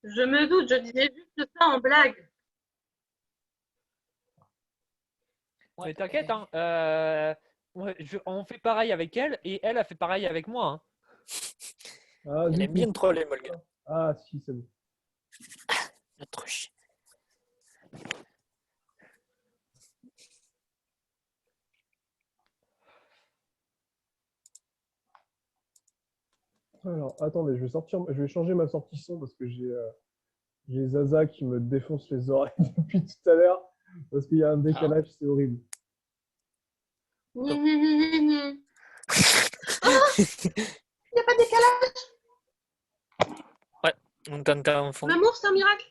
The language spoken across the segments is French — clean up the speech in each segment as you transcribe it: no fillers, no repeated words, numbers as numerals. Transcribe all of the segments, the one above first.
Je me doute, je disais juste ça en blague. Mais t'inquiète, hein, on fait pareil avec elle et elle a fait pareil avec moi, hein. Ah, Elle zut, aime mais bien troller, Molga. ah, si, c'est bon. La truche. Alors, attendez, je vais changer ma sortie son parce que j'ai Zaza qui me défonce les oreilles depuis tout à l'heure parce qu'il y a un décalage, c'est horrible. Ni, ni, ni, ni, ni. Il n'y a pas de décalage. On t'a entendu. L'amour, c'est un miracle.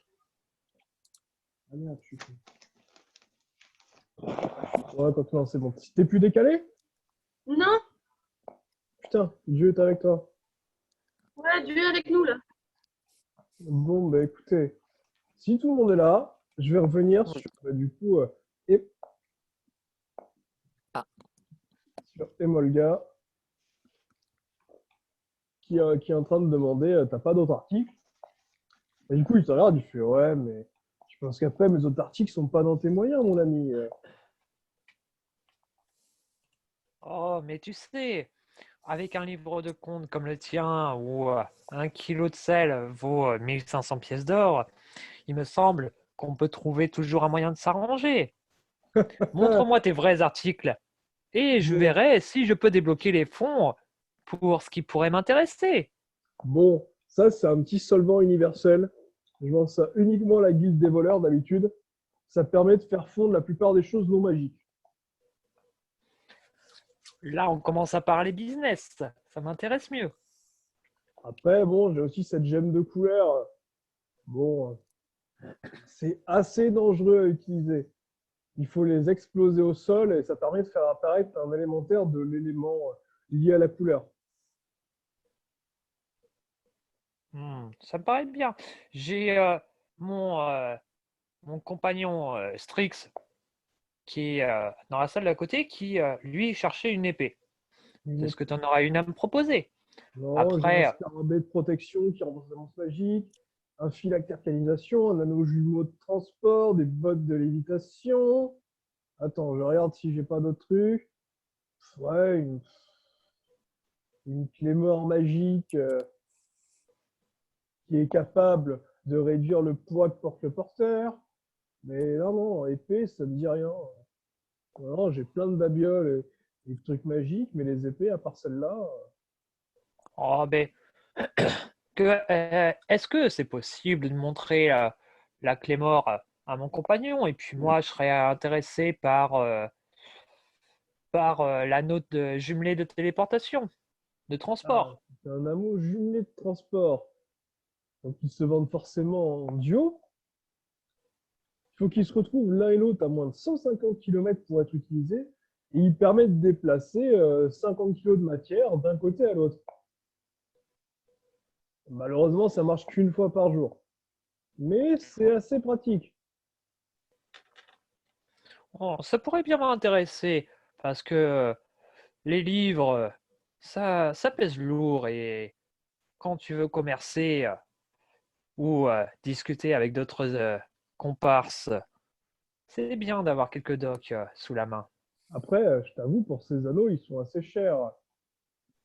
Ah merde, je suis con. Ouais, non, c'est bon. T'es plus décalé? Non, Putain, Dieu est avec toi. ouais, Dieu est avec nous, là. Bon, bah écoutez, si tout le monde est là, je vais revenir sur, bah, du coup, et, Ah. sur Emolga qui est en train de demander t'as pas d'autres articles? Et du coup, il te regarde, il fait ouais, mais je pense qu'après, mes autres articles sont pas dans tes moyens, mon ami. Oh, mais tu sais, avec un livre de compte comme le tien, où 1 kilo de sel vaut 1500 pièces d'or, il me semble qu'on peut trouver toujours un moyen de s'arranger. Montre-moi tes vrais articles et je Bon, verrai si je peux débloquer les fonds pour ce qui pourrait m'intéresser. bon, ça, c'est un petit solvant universel. Je vends ça uniquement à la guilde des voleurs d'habitude. Ça permet de faire fondre la plupart des choses non magiques. Là, on commence à parler business. Ça m'intéresse mieux. Après, bon, j'ai aussi cette gemme de couleur. Bon, c'est assez dangereux à utiliser. Il faut les exploser au sol et ça permet de faire apparaître un élémentaire de l'élément lié à la couleur. Ça me paraît bien. J'ai mon, euh, mon compagnon Strix qui est dans la salle d'à côté qui, lui, cherchait une épée. Est-ce que tu en auras une à me proposer? Non, j'ai un Après, scarabée de protection qui renforce la lance magique, un fil à carcanisation, un anneau jumeau de transport, des bottes de lévitation. Attends, je regarde si j'ai pas d'autres trucs. Ouais, une clé mort magique qui est capable de réduire le poids que porte le porteur. Mais non, non, épée, ça me dit rien. Non, j'ai plein de babioles et de trucs magiques, mais les épées, à part celle-là, oh, ben, est-ce que c'est possible de montrer la clé mort à mon compagnon? Et puis moi, je serais intéressé par l'anneau jumelé de téléportation, de ah, transport. c'est un amour jumelé de transport. Donc ils se vendent forcément en duo. Il faut qu'ils se retrouvent l'un et l'autre à moins de 150 km pour être utilisés. Et ils permettent de déplacer 50 kg de matière d'un côté à l'autre. Malheureusement, ça marche qu'une fois par jour. Mais c'est assez pratique. Oh, ça pourrait bien m'intéresser parce que les livres, ça pèse lourd et quand tu veux commercer ou discuter avec d'autres comparses, c'est bien d'avoir quelques docs sous la main. Après, je t'avoue, pour ces anneaux, ils sont assez chers.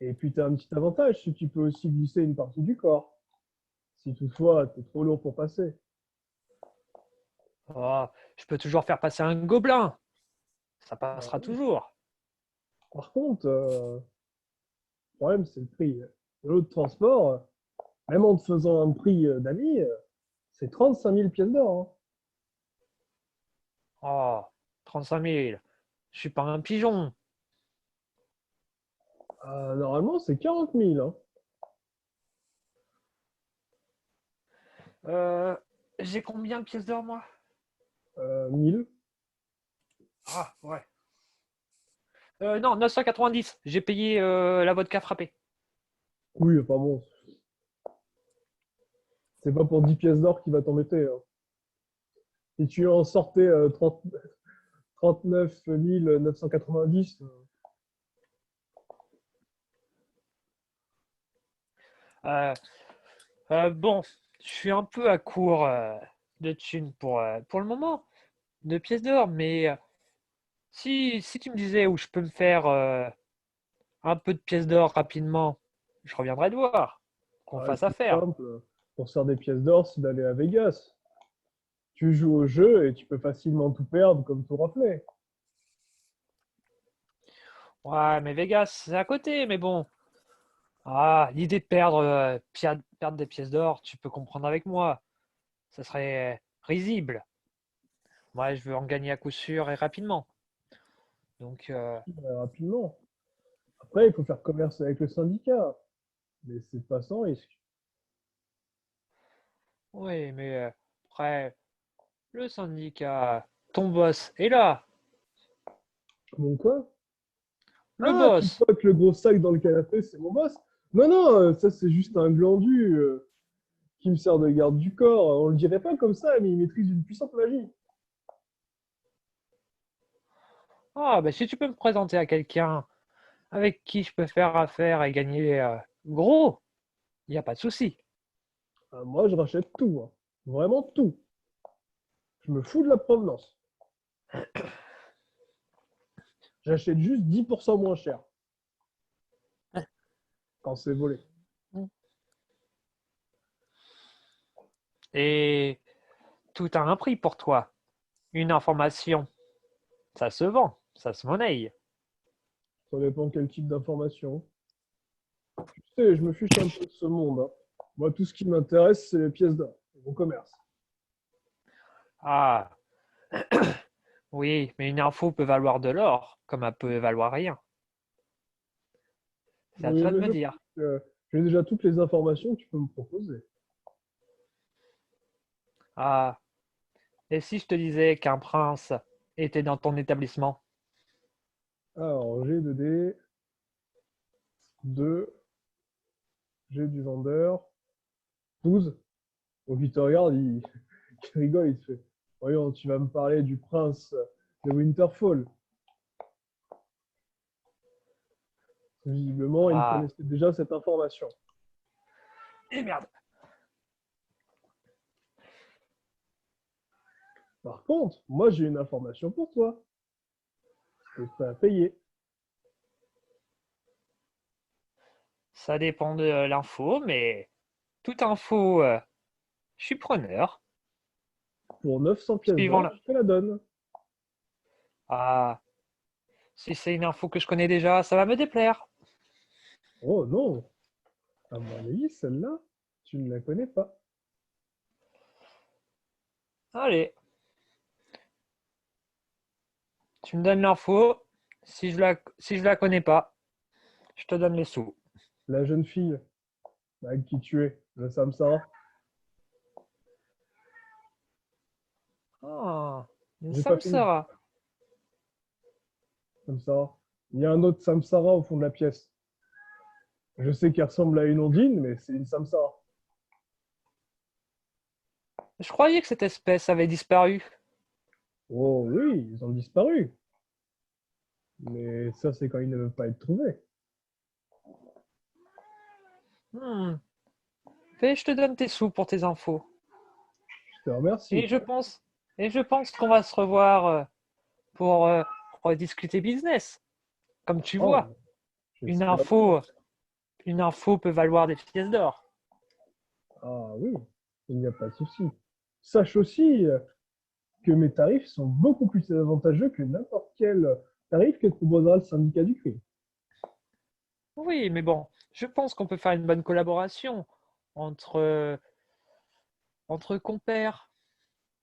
Et puis, tu as un petit avantage, c'est que tu peux aussi glisser une partie du corps. Si toutefois, tu es trop lourd pour passer. Oh, je peux toujours faire passer un gobelin, ça passera Ouais. toujours. Par contre, le problème, c'est le prix. L'autre transport, même en te faisant un prix d'amis, c'est 35 000 pièces d'or. Oh, 35 000, je suis pas un pigeon. Hein. Normalement, c'est 40 000. Hein. Euh, j'ai combien de pièces d'or, moi? 1000. Ah, ouais. Non, 990. J'ai payé la vodka frappée. Oui, enfin bon, c'est pas pour 10 pièces d'or qui va t'embêter. Hein. Si tu en sortais 39 990, Bon, je suis un peu à court de thunes pour le moment, de pièces d'or, mais si tu me disais où je peux me faire un peu de pièces d'or rapidement, je reviendrai te voir, qu'on Ah, le fasse plus affaire. simple pour se faire des pièces d'or, c'est d'aller à Vegas. Tu joues au jeu et tu peux facilement tout perdre comme tout rafler. Ouais, mais Vegas, c'est à côté, mais bon. Ah, l'idée de perdre des pièces d'or, tu peux comprendre avec moi. Ça serait risible. Moi, je veux en gagner à coup sûr et rapidement. Donc, Rapidement. Après, il faut faire commerce avec le syndicat, mais c'est pas sans risque. oui, mais après, le syndicat, ton boss est là. Bon quoi? Le Ah, tu boss. crois que le gros sac dans le canapé, c'est mon boss? Non, non, ça c'est juste un glandu qui me sert de garde du corps. On le dirait pas comme ça, mais il maîtrise une puissante magie. Ah, bah si tu peux me présenter à quelqu'un avec qui je peux faire affaire et gagner gros, il n'y a pas de souci. Ah, moi, je rachète tout, hein. Vraiment tout. Je me fous de la provenance. J'achète juste 10% moins cher quand c'est volé. Et tout a un prix pour toi. Une information, ça se vend, ça se monnaie. Ça dépend quel type d'information. Tu sais, je me fiche un peu de ce monde, hein. Moi, tout ce qui m'intéresse, c'est les pièces d'or, mon commerce. Ah, oui, mais une info peut valoir de l'or, comme elle peut valoir rien. C'est à Oui, toi de mais me je dire. pense que j'ai déjà toutes les informations que tu peux me proposer. Ah, et si je te disais qu'un prince était dans ton établissement? Alors, j'ai 2 dés, 2, j'ai du vendeur, 12. Donc, il te regarde, il rigole, il te fait voyons, tu vas me parler du prince de Winterfall. Visiblement, il Ah, connaissait déjà cette information. et merde. Par contre, moi, j'ai une information pour toi. Je suis prêt à payer. Ça dépend de l'info, mais toute info, je suis preneur. Pour 900 pièces Suivant d'or, la... je te la donne. Ah, si c'est une info que je connais déjà, ça va me déplaire. Oh non, à mon avis, celle-là, tu ne la connais pas. Allez, tu me donnes l'info. Si je la connais pas, je te donne les sous. La jeune fille avec qui tu es, le Samsara. Ah, une J'ai pas fini. samsara. Samsara. Il y a un autre Samsara au fond de la pièce. Je sais qu'elle ressemble à une ondine, mais c'est une Samsara. Je croyais que cette espèce avait disparu. Oh oui, ils ont disparu. Mais ça, c'est quand ils ne veulent pas être trouvés. Hmm. Fais, je te donne tes sous pour tes infos. Je te Et remercie. je pense, et je pense qu'on va se revoir pour rediscuter business. Comme tu vois, Oh, une j'espère bien. info, une info peut valoir des pièces d'or. Ah oui, il n'y a pas de souci. Sache aussi que mes tarifs sont beaucoup plus avantageux que n'importe quel tarif que te proposera le syndicat du crime. Oui, mais bon, je pense qu'on peut faire une bonne collaboration entre, entre compères.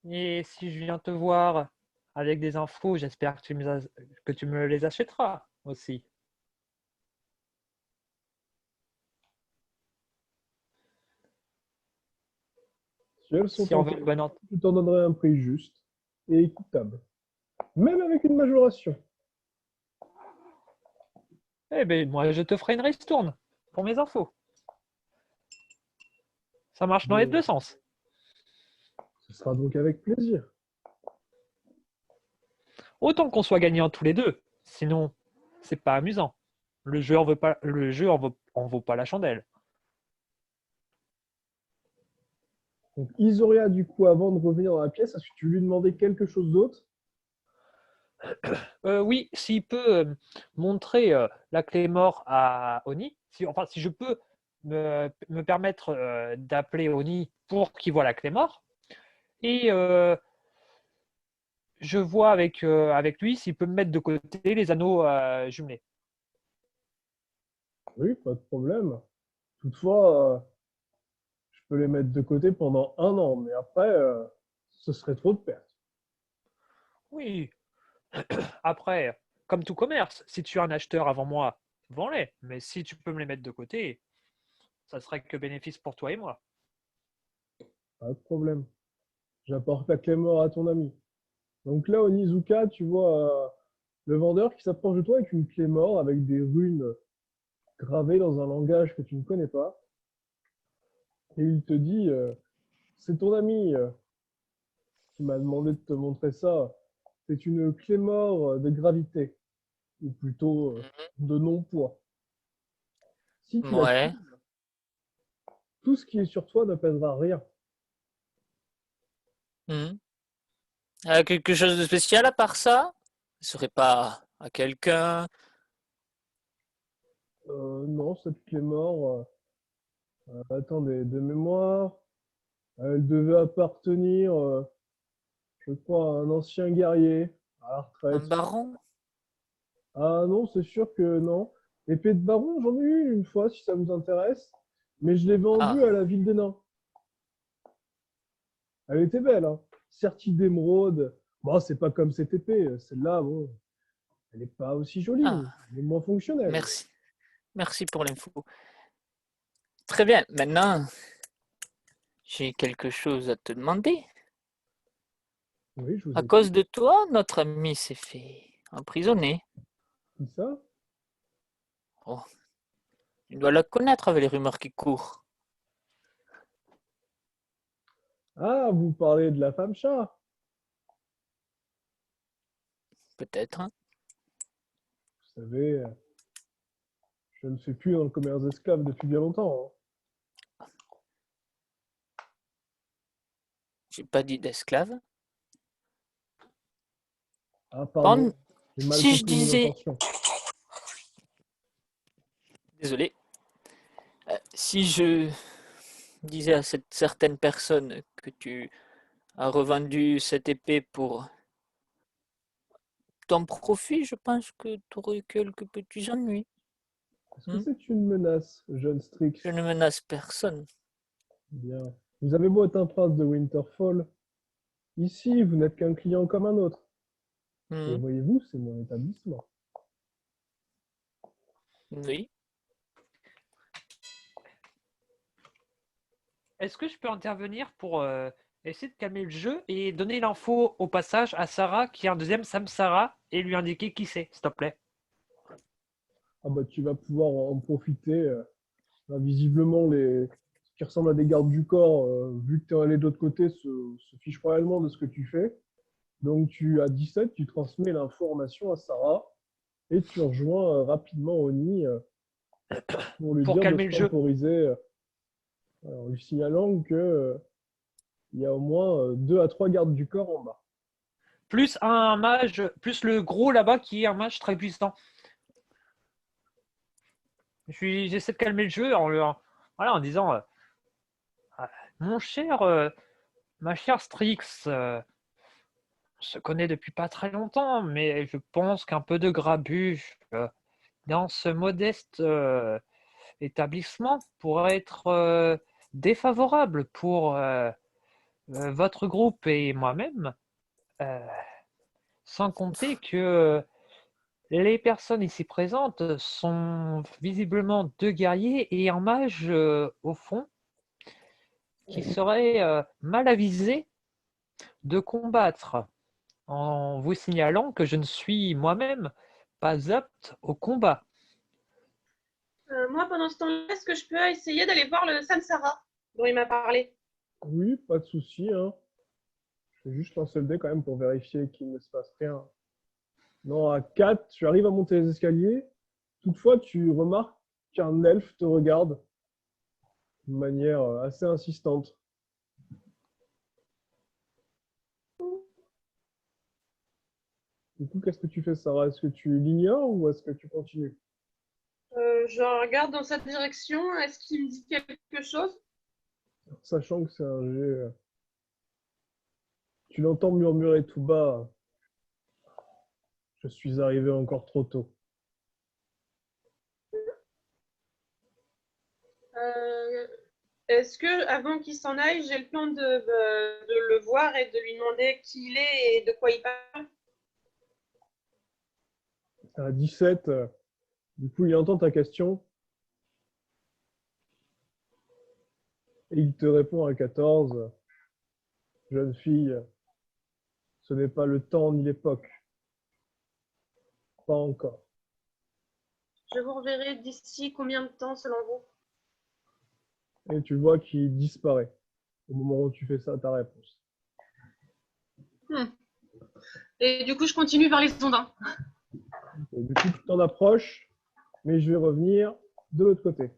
Et si je viens te voir avec des infos, j'espère que tu me les achèteras aussi. Si elles sont Si on en veut une qualité, je t'en donnerai un prix juste et équitable, même avec une majoration. eh bien, moi, je te ferai une ristourne pour mes infos. Ça marche dans les Mais deux sens. ce sera donc avec plaisir. Autant qu'on soit gagnants tous les deux. Sinon, c'est pas amusant. Le jeu en vaut pas la chandelle. Donc, Isoria, du coup, avant de revenir dans la pièce, est-ce que tu veux lui demander quelque chose d'autre? Oui, s'il peut montrer la clé mort à Oni, si je peux me permettre d'appeler Oni pour qu'il voit la clé mort, et je vois avec lui s'il peut me mettre de côté les anneaux jumelés. Oui, pas de problème. Toutefois, je peux les mettre de côté pendant 1 an, mais après, ce serait trop de pertes. Oui, après, comme tout commerce, si tu es un acheteur avant moi, vends-les. Mais si tu peux me les mettre de côté, ça serait que bénéfice pour toi et moi. Pas de problème. J'apporte la clé mort à ton ami. Donc là, au Nizuka, tu vois le vendeur qui s'approche de toi avec une clé mort, avec des runes gravées dans un langage que tu ne connais pas. Et il te dit, c'est ton ami qui m'a demandé de te montrer ça. C'est une clé mort de gravité, ou plutôt de non-poids. Si tu Ouais. l'actives, tout ce qui est sur toi ne pèsera rien. Mhm. Quelque chose de spécial à part ça? Ce serait pas à quelqu'un? Non, cette clé mort, attendez, de mémoire, elle devait appartenir, je crois, à un ancien guerrier à la Un retraite. baron? Ah non, c'est sûr que non. Épée de baron, j'en ai eu une fois, si ça vous intéresse, mais je l'ai vendue Ah, à la ville des nains. Elle était belle, hein. Sertie d'émeraude. Bon, c'est pas comme cette épée. Celle-là, bon, elle n'est pas aussi jolie. ah, Elle est moins fonctionnelle. merci. Merci pour l'info. Très bien. Maintenant, j'ai quelque chose à te demander. Oui, je vous À écoute. cause de toi, notre ami s'est fait emprisonner. Qui ça? Oh, tu dois la connaître avec les rumeurs qui courent. Ah, vous parlez de la femme chat. Peut-être, hein. Vous savez, je ne suis plus dans le commerce d'esclaves depuis bien longtemps, J'ai pas dit d'esclave. hein. Ah, Bon, pardon. J'ai mal si je compris vos disais, intentions. désolé, si je disais à cette certaine personne que tu as revendu cette épée pour ton profit, je pense que tu aurais quelques petits ennuis. Est-ce que Hmm. c'est une menace, jeune Strix? Je ne menace personne. Bien. Vous avez beau être un prince de Winterfall, ici, vous n'êtes qu'un client comme un autre. Et Hmm. voyez-vous, c'est mon établissement. Oui. Est-ce que je peux intervenir pour essayer de calmer le jeu et donner l'info au passage à Sarah, qui est un deuxième Samsara, et lui indiquer qui c'est, s'il te plaît? Ah bah tu vas pouvoir en profiter. Bah, visiblement, ce qui ressemble à des gardes du corps, vu que tu es allé de l'autre côté, se fichent royalement de ce que tu fais. Donc tu as 17, tu transmets l'information à Sarah et tu rejoins rapidement Oni pour lui Pour dire de calmer se le jeu. temporiser, en lui signalant que il y a au moins 2 à 3 gardes du corps en bas. Plus un mage, plus le gros là-bas qui est un mage très puissant. J'essaie de calmer le jeu voilà, en disant ah, mon cher, ma chère Strix, on se connaît depuis pas très longtemps, mais je pense qu'un peu de grabuge dans ce modeste établissement pourrait être défavorable pour votre groupe et moi-même, euh, sans compter que les personnes ici présentes sont visiblement deux guerriers et un mage au fond qui serait mal avisé de combattre, en vous signalant que je ne suis moi-même pas apte au combat. Moi, pendant ce temps-là, est-ce que je peux essayer d'aller voir le Samsara dont il m'a parlé? Oui, pas de souci, hein. Je vais juste lancer le dé quand même pour vérifier qu'il ne se passe rien. Non, à 4, tu arrives à monter les escaliers. Toutefois, tu remarques qu'un elfe te regarde de manière assez insistante. Du coup, qu'est-ce que tu fais, Sarah? Est-ce que tu l'ignores ou est-ce que tu continues? Je regarde dans cette direction. Est-ce qu'il me dit quelque chose? Sachant que c'est un jet, tu l'entends murmurer tout bas. Je suis arrivé encore trop tôt. Euh, Est-ce que, avant qu'il s'en aille, j'ai le temps de le voir et de lui demander qui il est et de quoi il parle? À 17, du coup, il entend ta question et il te répond à 14. Jeune fille, ce n'est pas le temps ni l'époque. Pas encore. Je vous reverrai d'ici combien de temps selon vous? Et tu vois qu'il disparaît au moment où tu fais ça, ta réponse. Et du coup, je continue vers les ondins. Et du coup, tu t'en approches, mais je vais revenir de l'autre côté.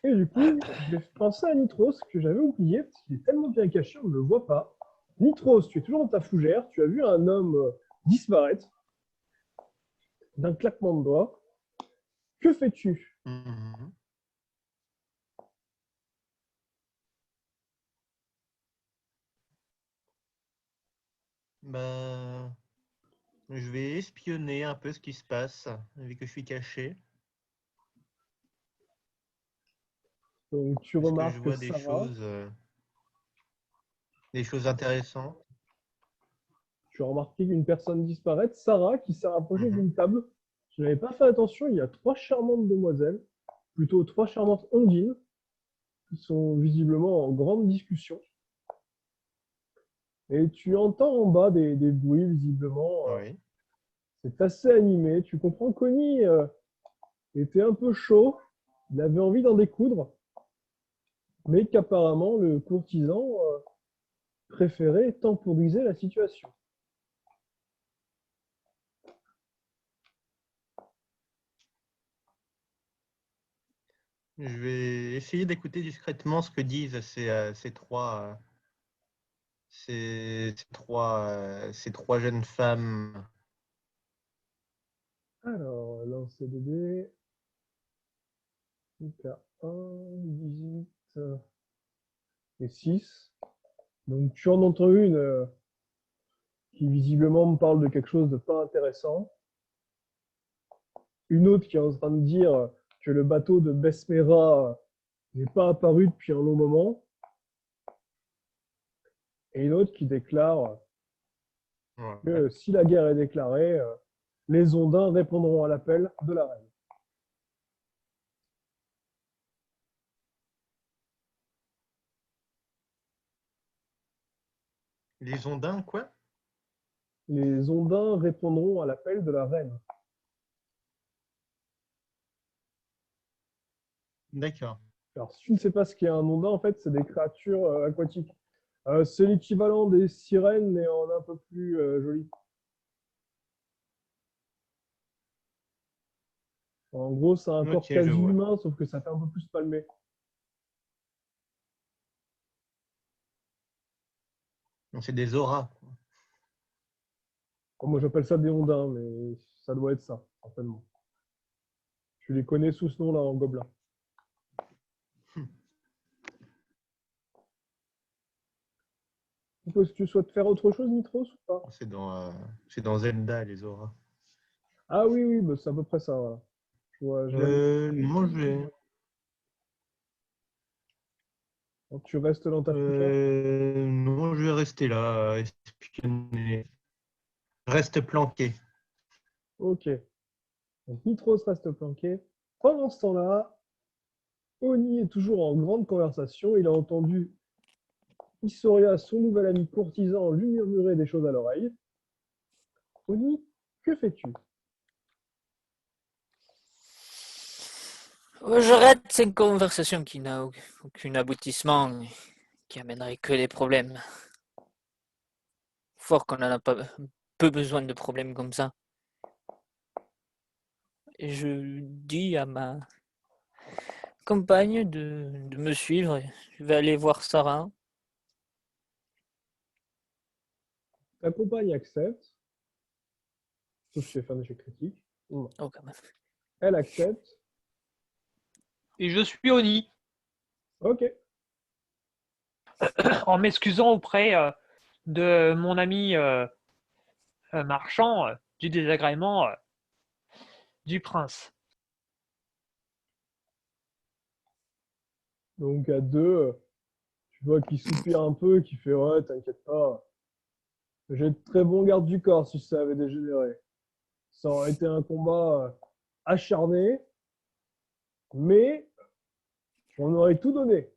Et du coup, je vais penser à Nitros, que j'avais oublié, parce qu'il est tellement bien caché, on ne le voit pas. Nitros, tu es toujours dans ta fougère, tu as vu un homme disparaître d'un claquement de doigts. Que fais-tu? Mhm. Bah, je vais espionner un peu ce qui se passe, vu que je suis caché. Donc, tu Est-ce que je remarques que vois Sarah, des choses intéressantes? tu as remarqué une personne disparaître, Sarah, qui s'est rapprochée Mhm. d'une table. Je n'avais pas fait attention, il y a 3 charmantes demoiselles, plutôt 3 charmantes ondines, qui sont visiblement en grande discussion. Et tu entends en bas des bruits, visiblement. Oui. C'est assez animé. Tu comprends qu'Oni était un peu chaud, il avait envie d'en découdre, mais qu'apparemment le courtisan préférait temporiser la situation. Je vais essayer d'écouter discrètement ce que disent ces trois jeunes femmes. Alors, lancer des dés. Donc, à 1, 18 et 6. Donc, tu en entends une qui visiblement me parle de quelque chose de pas intéressant. Une autre qui est en train de dire que le bateau de Besmera n'est pas apparu depuis un long moment. Et une autre qui déclare Ouais. que si la guerre est déclarée, les Ondins répondront à l'appel de la reine. Les ondins, quoi? Les Ondins répondront à l'appel de la reine. D'accord. Alors, si tu ne sais pas ce qu'est un Ondin, en fait, c'est des créatures aquatiques. C'est l'équivalent des sirènes, mais en un peu plus joli. En gros, c'est un corps Ok, je quasi vois. humain, sauf que ça fait un peu plus palmé. Donc, c'est des auras. Bon, moi, j'appelle ça des Ondins, mais ça doit être ça, certainement. Tu les connais sous ce nom-là en gobelin. Est-ce que tu souhaites faire autre chose, Nitros, ou pas? C'est dans Zelda, les auras. Ah oui, oui, bah, c'est à peu près ça, voilà. Je vois Non, Donc, tu restes dans ta fougère. non, je vais rester là, à espionner. Je reste planqué. Ok. Donc, Nitros reste planqué. Pendant ce temps-là, Oni est toujours en grande conversation. Il a entendu Issoria, son nouvel ami courtisan, lui murmurer des choses à l'oreille. Oni, que fais-tu? J'arrête cette conversation qui n'a aucun aboutissement, qui amènerait que des problèmes. Fort qu'on en a pas peu besoin de problèmes comme ça. Et je dis à ma compagne de me suivre. Je vais aller voir Sarah. Ta compagne accepte, sauf si elle fait un échec critique. Non. Oh, quand même. Elle accepte. Et je suis au nid, Ok. en m'excusant auprès de mon ami marchand du désagrément du prince. Donc à deux, tu vois qu'il soupire un peu, qu'il fait ouais, t'inquiète pas. J'ai de très bons gardes du corps si ça avait dégénéré. Ça aurait été un combat acharné, mais on aurait tout donné.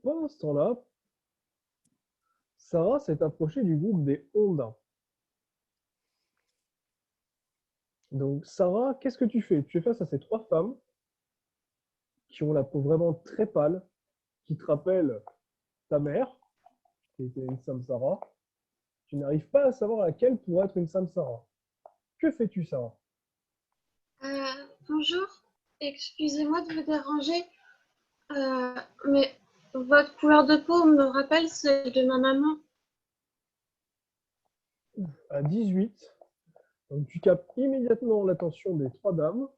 Pendant ce temps-là, Sarah s'est approchée du groupe des Ondins. Donc Sarah, qu'est-ce que tu fais? Tu es face à ces trois femmes qui ont la peau vraiment très pâle, qui te rappellent ta mère, qui était une Samsara. Tu n'arrives pas à savoir laquelle pourrait être une Samsara. Que fais-tu, Sarah? Bonjour, excusez-moi de vous déranger, mais votre couleur de peau me rappelle celle de ma maman. À 18, donc tu captes immédiatement l'attention des trois dames.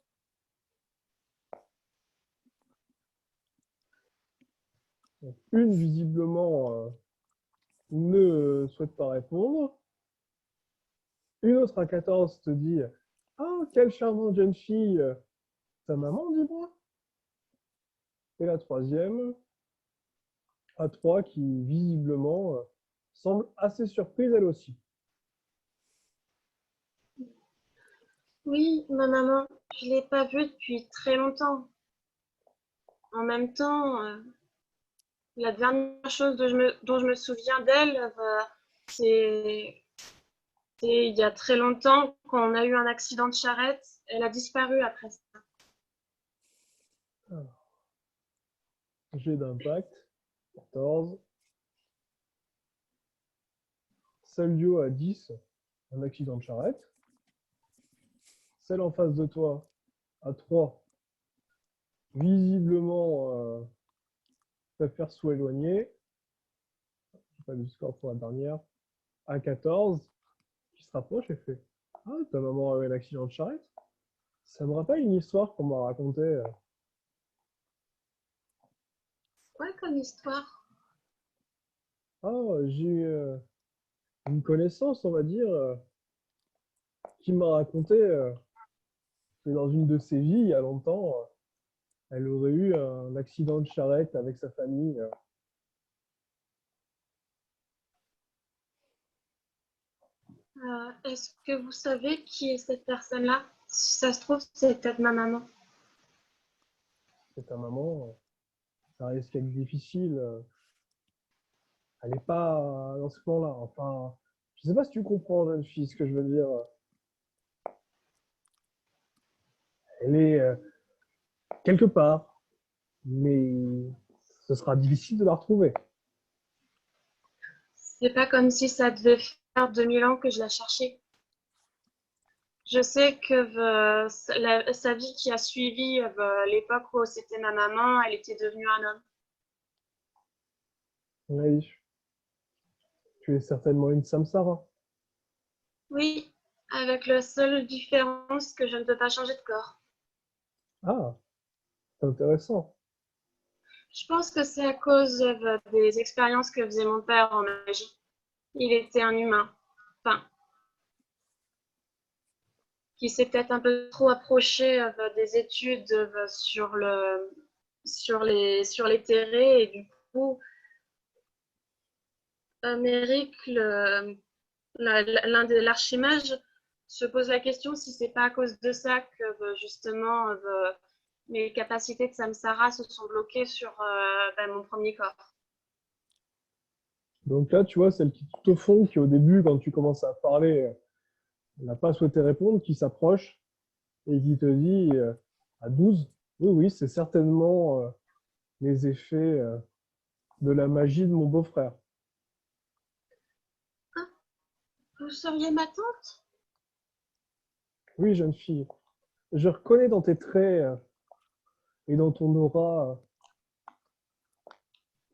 Donc, une, visiblement, ne souhaite pas répondre. Une autre à 14 te dit « Ah, quelle charmante jeune fille, ta maman, dis-moi » Et la troisième, à 3, qui visiblement semble assez surprise elle aussi. Oui, ma maman, je ne l'ai pas vue depuis très longtemps. En même temps, la dernière chose dont je me souviens d'elle, c'est il y a très longtemps, quand on a eu un accident de charrette. Elle a disparu après ça. Jet d'impact, 14. Salio à 10, un accident de charrette. Celle en face de toi, à 3, visiblement, préfère s'éloigner. Pas du score pour la dernière. À 14, qui se rapproche et fait « Ah, ta maman avait un accident de charrette ?» Ça me rappelle une histoire qu'on m'a racontée. Quoi comme histoire? Ah, j'ai eu une connaissance, on va dire, qui m'a raconté que dans une de ses vies, il y a longtemps, elle aurait eu un accident de charrette avec sa famille. Est-ce que vous savez qui est cette personne-là? Si ça se trouve, c'est peut-être ma maman. C'est ta maman, ça risque d'être difficile. Elle n'est pas dans ce plan-là. Enfin, je sais pas si tu comprends, jeune fille, ce que je veux dire. Elle est quelque part, mais ce sera difficile de la retrouver. C'est pas comme si ça devait faire 2000 ans que je la cherchais. Je sais que sa vie qui a suivi l'époque où c'était ma maman, elle était devenue un homme. Oui, tu es certainement une Samsara. Oui, avec la seule différence que je ne peux pas changer de corps. Ah, c'est intéressant. Je pense que c'est à cause des expériences que faisait mon père en magie. Il était un humain. Enfin, qui s'est peut-être un peu trop approché des études sur les terrets et du coup, Méric, l'un des l'archimages, se pose la question si c'est pas à cause de ça que justement mes capacités de Samsara se sont bloquées sur mon premier corps. Donc là, tu vois, celle qui est tout au fond, qui au début, quand tu commences à parler, n'a pas souhaité répondre, qui s'approche et qui te dit à 12, oui, oui, c'est certainement les effets de la magie de mon beau-frère. Ah, vous seriez ma tante? Oui, jeune fille, je reconnais dans tes traits et dans ton aura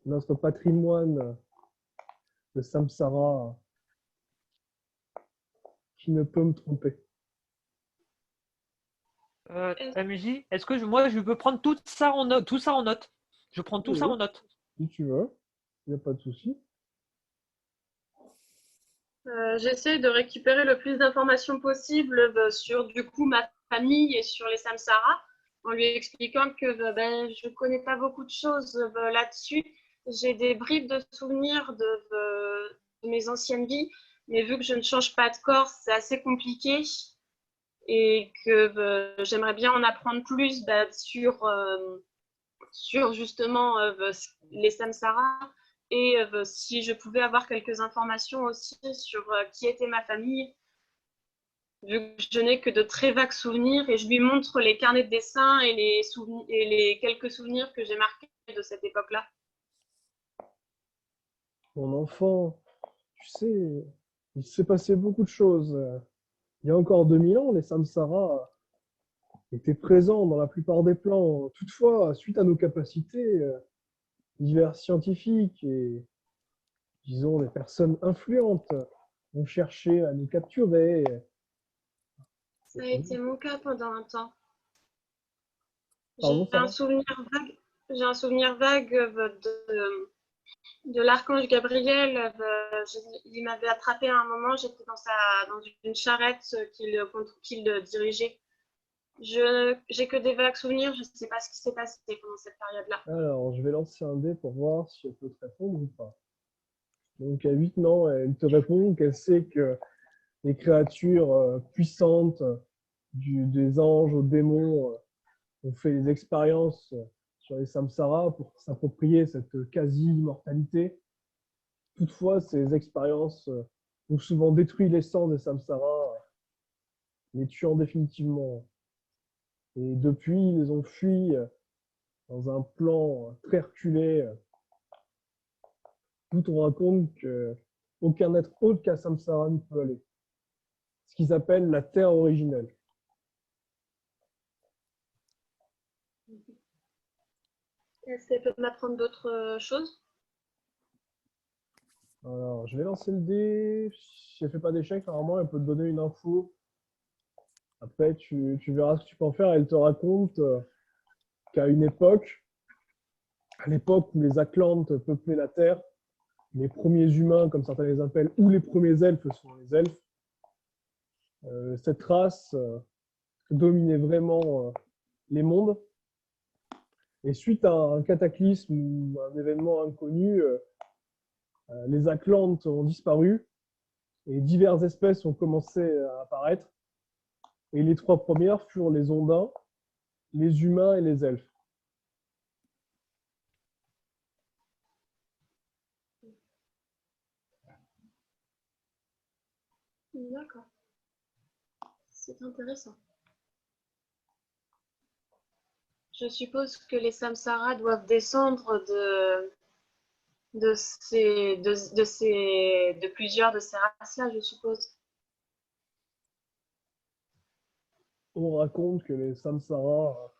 notre patrimoine de Samsara qui ne peut me tromper. MJ, est-ce que moi je peux prendre tout ça en note, Je prends tout ça Oui. en note. Si tu veux, il n'y a pas de souci. J'essaie de récupérer le plus d'informations possible sur du coup ma famille et sur les Samsara, en lui expliquant que je ne connais pas beaucoup de choses là-dessus. J'ai des bribes de souvenirs de mes anciennes vies, mais vu que je ne change pas de corps, c'est assez compliqué et que j'aimerais bien en apprendre plus sur justement les Samsara. Et si je pouvais avoir quelques informations aussi sur qui était ma famille, vu que je n'ai que de très vagues souvenirs, et je lui montre les carnets de dessin et les quelques souvenirs que j'ai marqués de cette époque-là. Mon enfant, tu sais, il s'est passé beaucoup de choses. Il y a encore 2000 ans, les Samsara étaient présents dans la plupart des plans. Toutefois, suite à nos capacités diverses scientifiques et, disons, des personnes influentes ont cherché à nous capturer. Ça a été mon cas pendant un temps. Pardon, J'ai un Sarah? souvenir vague, de l'archange Gabriel. Il m'avait attrapé à un moment, j'étais dans une charrette qu'il dirigeait. J'ai que des vagues souvenirs, je ne sais pas ce qui s'est passé pendant cette période-là. Alors, je vais lancer un dé pour voir si elle peut te répondre ou pas. Donc, à 8 ans, elle te répond qu'elle sait que les créatures puissantes, des anges aux démons, ont fait des expériences sur les Samsara pour s'approprier cette quasi-immortalité. Toutefois, ces expériences ont souvent détruit l'essence des Samsara, les tuant définitivement. Et depuis, ils ont fui dans un plan très reculé. D'où on raconte qu'aucun être autre qu'un Samsara ne peut aller. Ce qu'ils appellent la terre originelle. Est-ce qu'elle peut m'apprendre d'autres choses? Alors, je vais lancer le dé. Si elle ne fait pas d'échec, normalement, elle peut te donner une info. Après, tu verras ce que tu peux en faire. Elle te raconte qu'à une époque, à l'époque où les Atlantes peuplaient la Terre, les premiers humains, comme certains les appellent, ou les premiers elfes sont les elfes, cette race dominait vraiment les mondes. Et suite à un cataclysme ou un événement inconnu, les Atlantes ont disparu et diverses espèces ont commencé à apparaître. Et les trois premières furent les Ondins, les humains et les elfes. D'accord. C'est intéressant. Je suppose que les Samsara doivent descendre de plusieurs de ces races-là, je suppose. On raconte que les Samsara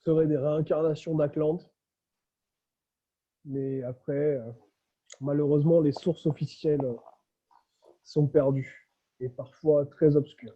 seraient des réincarnations d'Atlantes. Mais après, malheureusement, les sources officielles sont perdues et parfois très obscures.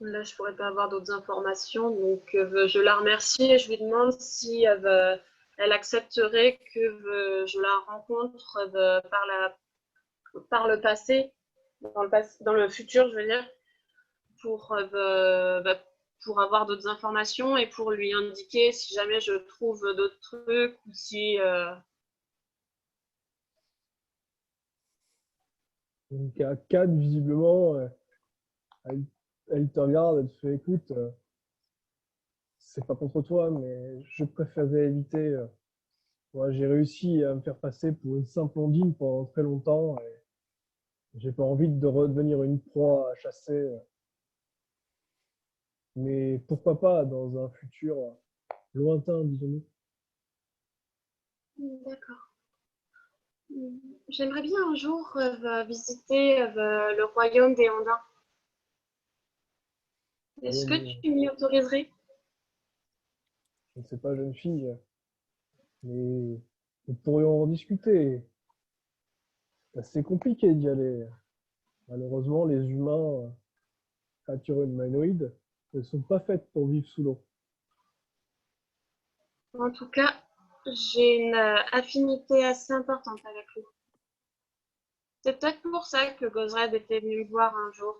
Là, je pourrais pas avoir d'autres informations, donc je la remercie et je lui demande si elle accepterait que je la rencontre par le passé, dans le futur, je veux dire, pour, pour avoir d'autres informations et pour lui indiquer si jamais je trouve d'autres trucs ou si... Donc à 4, visiblement, elle te regarde, elle te fait écoute, c'est pas contre toi, mais je préférerais éviter. Moi, j'ai réussi à me faire passer pour une simple ondine pendant très longtemps et j'ai pas envie de redevenir une proie à chasser. Mais pourquoi pas dans un futur lointain, disons-nous. D'accord. J'aimerais bien un jour visiter le royaume des Ondins. Est-ce que Mais tu m'y autoriserais? je ne sais pas, jeune fille, mais nous pourrions en discuter. C'est assez compliqué d'y aller. Malheureusement, les humains, créatures humanoïdes, ne sont pas faites pour vivre sous l'eau. En tout cas, j'ai une affinité assez importante avec lui. C'est peut-être pour ça que Gozred était venu me voir un jour.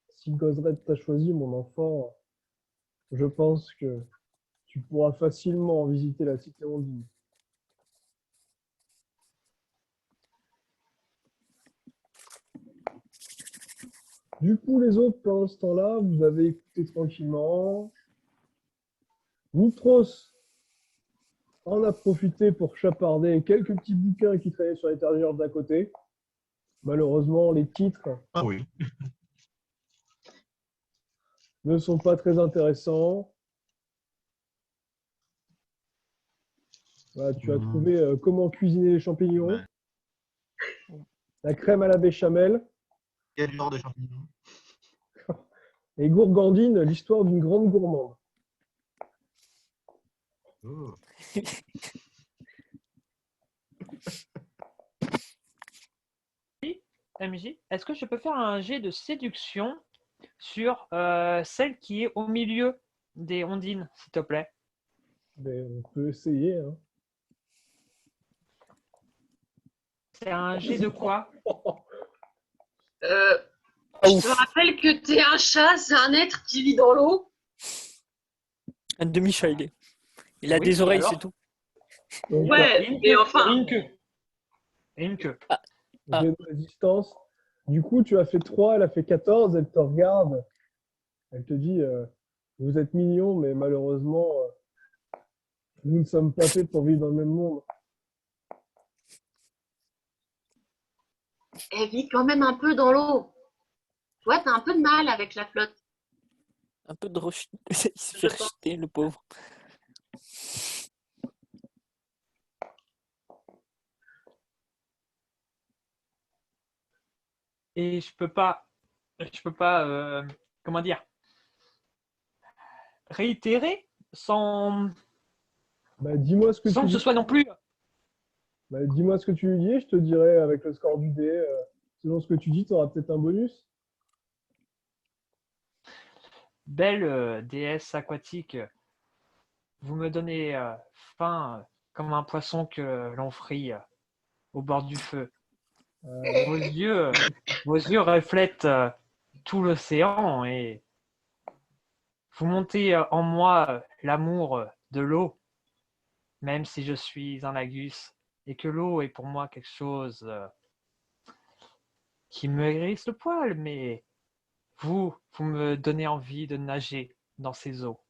Si Gozred t'a choisi, mon enfant, je pense que tu pourras facilement visiter la cité ondine. Du coup, les autres, pendant ce temps-là, vous avez écouté tranquillement. Nitros en a profité pour chaparder quelques petits bouquins qui traînaient sur l'étagère d'à côté. Malheureusement, les titres Ah oui. ne sont pas très intéressants. Voilà, tu as trouvé comment cuisiner les champignons, Ouais. la crème à la béchamel Quel genre de champignons? et Gourgandine, l'histoire d'une grande gourmande. Oh. MJ, est-ce que je peux faire un jet de séduction sur celle qui est au milieu des ondines, s'il te plaît? Mais on peut essayer. Hein. C'est un jet de quoi? Je te rappelle que t'es un chat, c'est un être qui vit dans l'eau. Un demi-chat, il est. Il a Oui, des oreilles, alors c'est tout. Donc, Ouais, Une mais queue, enfin, et une queue. Et une queue. Ah. j'ai de résistance. Du coup, tu as fait 3, elle a fait 14, elle te regarde. Elle te dit vous êtes mignon, mais malheureusement, nous ne sommes pas faits pour vivre dans le même monde. elle vit quand même un peu dans l'eau. Toi, t'as un peu de mal avec la flotte. Un peu de rejet. Il s'est fait rejeter, le pauvre. Et je peux pas, comment dire, réitérer sans, Bah, dis-moi ce que sans tu que ce dis. soit non plus. Bah, dis-moi ce que tu lui dis, je te dirai avec le score du dé. Selon ce que tu dis, tu auras peut-être un bonus. Belle déesse aquatique, vous me donnez faim comme un poisson que l'on frit au bord du feu. Vos yeux reflètent tout l'océan et vous montez en moi l'amour de l'eau, même si je suis un Lagus et que l'eau est pour moi quelque chose qui me hérisse le poil, mais vous me donnez envie de nager dans ces eaux.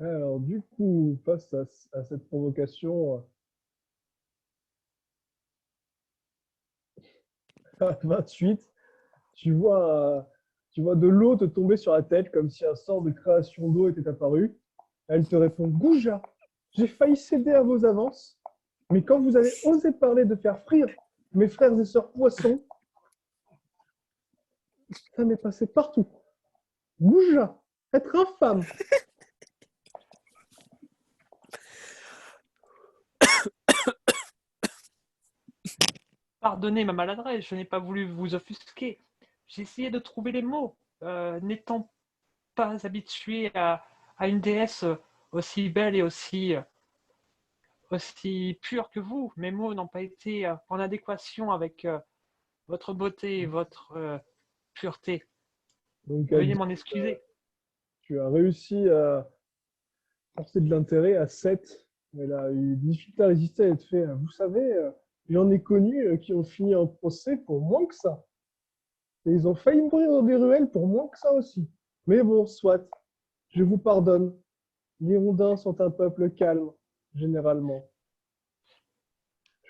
Alors, du coup, face à cette provocation, à 28, tu vois de l'eau te tomber sur la tête comme si un sort de création d'eau était apparu. Elle te répond Gouja, j'ai failli céder à vos avances, mais quand vous avez osé parler de faire frire mes frères et sœurs poissons, ça m'est passé partout. Gouja, être infâme. Pardonnez ma maladresse, je n'ai pas voulu vous offusquer. J'ai essayé de trouver les mots, n'étant pas habitué à une déesse aussi belle et aussi pure que vous. Mes mots n'ont pas été en adéquation avec votre beauté et votre pureté. Donc, Veuillez m'en excuser. tu as réussi à forcer de l'intérêt à 7. Elle a eu des difficultés à résister. Elle te fait vous savez, j'en ai connu qui ont fini en procès pour moins que ça. Et ils ont failli mourir dans des ruelles pour moins que ça aussi. Mais bon, soit, je vous pardonne. Les Ondins sont un peuple calme, généralement.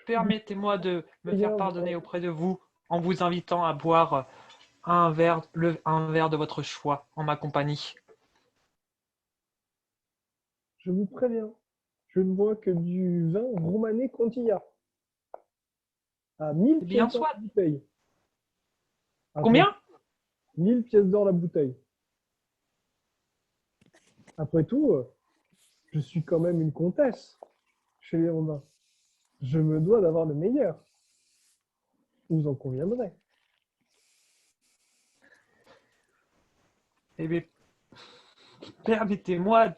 Permettez-moi de me Bien, faire pardonner auprès de vous en vous invitant à boire un verre de votre choix en ma compagnie. je vous préviens, je ne bois que du vin romanée Contillac. À 1000 Eh bien, pièces d'or soit. la bouteille. Combien? 1000 pièces d'or la bouteille. Après tout, je suis quand même une comtesse chez les Romains. Je me dois d'avoir le meilleur. Vous en conviendrez. Eh bien, permettez-moi,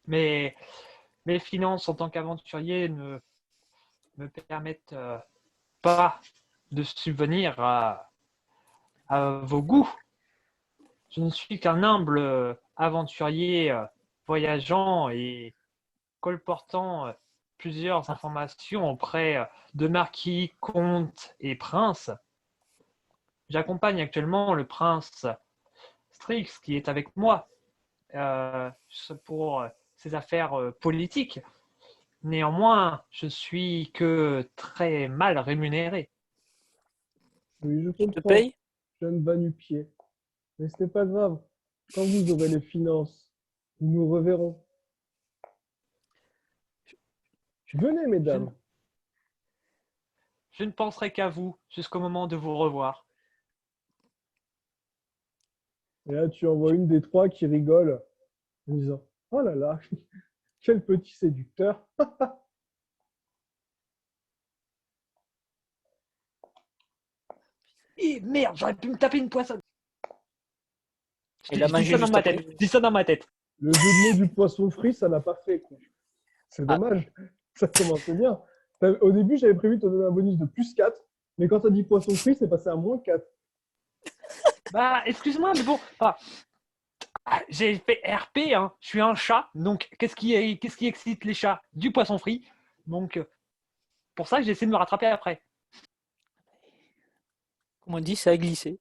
mais mes finances en tant qu'aventurier ne me permettent pas de subvenir à vos goûts. Je ne suis qu'un humble aventurier voyageant et colportant plusieurs informations auprès de marquis, comtes et princes. J'accompagne actuellement le prince Strix qui est avec moi pour ses affaires politiques. Néanmoins, je suis que très mal rémunéré. Oui, je Je te comprends. paye? Jeune va-nu-pied. Mais ce n'est pas grave. Quand vous aurez les finances, nous nous reverrons. Venez, mesdames. Je ne penserai qu'à vous jusqu'au moment de vous revoir. Et là, tu en vois une des trois qui rigole en disant « Oh là là, quel petit séducteur !» Et merde, j'aurais pu me taper une poissonne. Et la Je dis manger ça dans juste ma après. tête. Je dis ça dans ma tête. Le jeu de mots du poisson frit, ça n'a pas fait, quoi. C'est Ah. dommage. Ça commençait bien. Au début, j'avais prévu de te donner un bonus de plus 4, mais quand tu as dit poisson frit, c'est passé à moins 4. Bah, excuse-moi, mais bon. J'ai fait RP, hein. Je suis un chat. Donc, qu'est-ce qui excite les chats? Du poisson frit. Donc, pour ça que j'ai essayé de me rattraper après. Comme on dit, ça a glissé.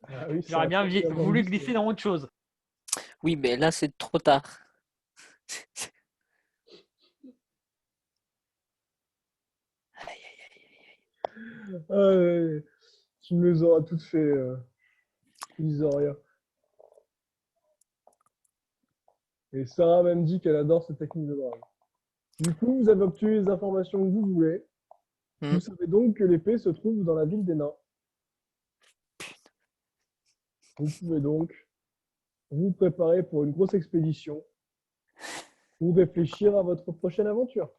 Ah oui, ça J'aurais a bien pas bien voulu glissé. glisser dans autre chose. Oui, mais là, c'est trop tard. Ah, tu me les auras toutes fait, Isoria. Et Sarah m'a même dit qu'elle adore cette technique de drague. Du coup, vous avez obtenu les informations que vous voulez. Hmm. Vous savez donc que l'épée se trouve dans la ville des nains. Vous pouvez donc vous préparer pour une grosse expédition ou réfléchir à votre prochaine aventure.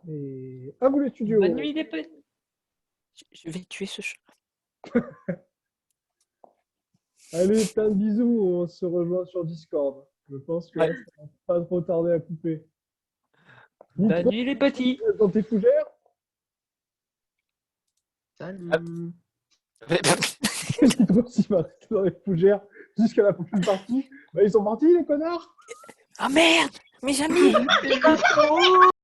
Et à vous les studios. Bonne nuit, les petits. Je vais tuer ce chat. Allez, plein de bisous, on se rejoint sur Discord. Je pense que Ouais. là, ça va pas trop tarder à couper. Bonne Nitro, nuit, les petits. tu restes dans tes fougères? Salut. Nitro, s'il va rester dans les fougères jusqu'à la prochaine partie. Bah, ils sont partis, les connards! Ah merde! Mes amis!